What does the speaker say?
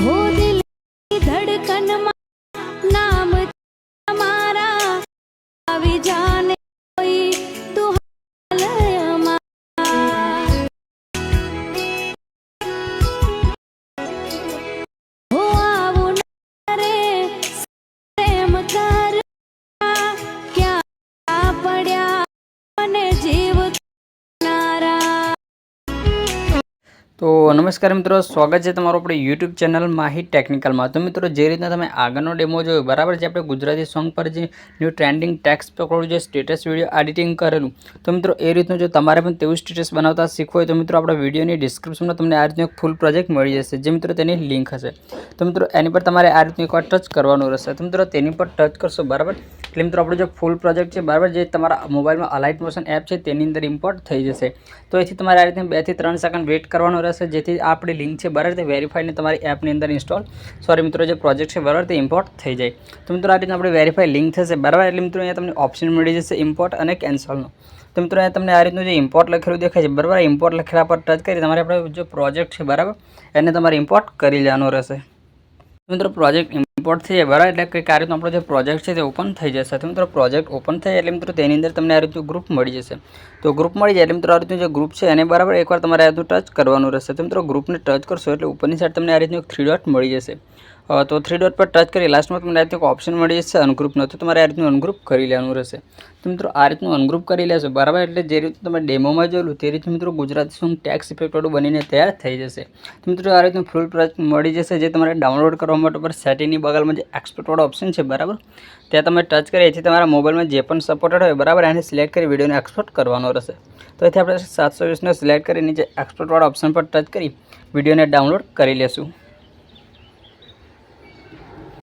हो दिल की धड़कन में नाम हमारा अभी जाने कोई तू हाल हमारा हो आवो न रे प्रेम कर क्या પડ્યા મને જીવ નારા। તો નમસ્કાર મિત્રો, સ્વાગત છે તમારું આપણે યુટ્યુબ ચેનલ માહી ટેકનિકલમાં। તો મિત્રો, જે રીતના તમે આગળનો ડેમો જોયો બરાબર છે, આપણે ગુજરાતી સોંગ પર જે ન્યૂ ટ્રેન્ડિંગ ટેક્સ્ટ પકડું જે સ્ટેટસ વિડીયો એડિટિંગ કરેલું, તો મિત્રો એ રીતનું જો તમારે પણ તેવું સ્ટેટસ બનાવતા શીખવું હોય તો મિત્રો આપણા વિડીયોની ડિસ્ક્રિપ્શનમાં તમને આ રીતનું એક ફૂલ પ્રોજેક્ટ મળી જશે, જે મિત્રો તેની લિંક હશે। તો મિત્રો એની પર તમારે આ રીતનું એકવાર ટચ કરવાનું રહેશે। તો મિત્રો તેની પર ટચ કરશો બરાબર એટલે મિત્રો આપણો જે ફૂલ પ્રોજેક્ટ છે બરાબર, જે તમારા મોબાઈલમાં અલાઇટ મોશન એપ છે તેની અંદર ઇમ્પોર્ટ થઈ જશે। તો એથી તમારે આ રીતે 2 થી 3 સેકન્ડ વેઇટ કરવાનો રહેશે, જેથી આપણી લિંક છે બરાબર તે વેરીફાઈને તમારી એપની અંદર મિત્રો જે પ્રોજેક્ટ છે બરાબર તે ઇમ્પોર્ટ થઈ જાય। તો મિત્રો આ રીતે આપણે વેરીફાઈ લિંક થશે બરાબર, એટલે મિત્રો અહીંયા તમને ઓપ્શન મળી જશે ઇમ્પોર્ટ અને કેન્સલનો। તો મિત્રો અહીંયા તમને આ રીતનું જે ઇમ્પોર્ટ લખેલું દેખાય છે બરાબર, ઇમ્પોર્ટ લખેલા પર ટચ કરી તમારે આપણે જે પ્રોજેક્ટ છે બરાબર એને તમારે ઇમ્પોર્ટ કરી લેવાનો રહેશે। મિત્રો પ્રોજેક્ટ ઇમ્પોર્ટ થઈ જાય બરાબર, એટલે કંઈક આ રીતનો આપણો જે પ્રોજેક્ટ છે તે ઓપન થઈ જશે। તો મિત્રો પ્રોજેક્ટ ઓપન થાય એટલે મિત્રો તેની અંદર તમને આ રીતનું ગ્રુપ મળી જશે। તો ગ્રુપ મળી જાય એટલે મિત્રો આ રીતનું જે ગ્રુપ છે એને બરાબર એકવાર તમારે આ રીતનું ટચ કરવાનું રહેશે। તો મિત્રો ગ્રુપને ટચ કરશો એટલે ઉપરની સાઈડ તમને આ રીતનું 3 ડોટ મળી જશે। તો 3 ડોટ પર ટચ કરી લાસ્ટમાં તમને આ રીતનું ઓપ્શન મળી જશે અનગ્રુપનો, તો તમારે આ રીતનું અનગ્રુપ કરી લેવાનું રહેશે। તો મિત્રો આ રીતનું અનગ્રુપ કરી લેશો બરાબર, એટલે જે રીતનું તમે ડેમોમાં જોયેલું તે રીતે મિત્રો ગુજરાતી સોંગ ટેક્સ ઇફેક્ટવાળું બનીને તૈયાર થઈ જશે। તો મિત્રો આ રીતનું ફૂલ પ્રોજેક્ટ મળી જશે, જે તમારે ડાઉનલોડ કરવા માટે પર સેટિંગની બગલમાં જે એક્સપોર્ટવાળો ઓપ્શન છે બરાબર ત્યાં તમે ટચ કરી એથી તમારા મોબાઈલમાં જે પણ સપોર્ટેડ હોય બરાબર એને સિલેક્ટ કરી વિડીયોને એક્સપોર્ટ કરવાનો રહેશે। તો એથી આપણે 720ને સિલેક્ટ કરી નીચે એક્સપોર્ટવાળા ઓપ્શન પર ટચ કરી વિડીયોને ડાઉનલોડ કરી લેશું।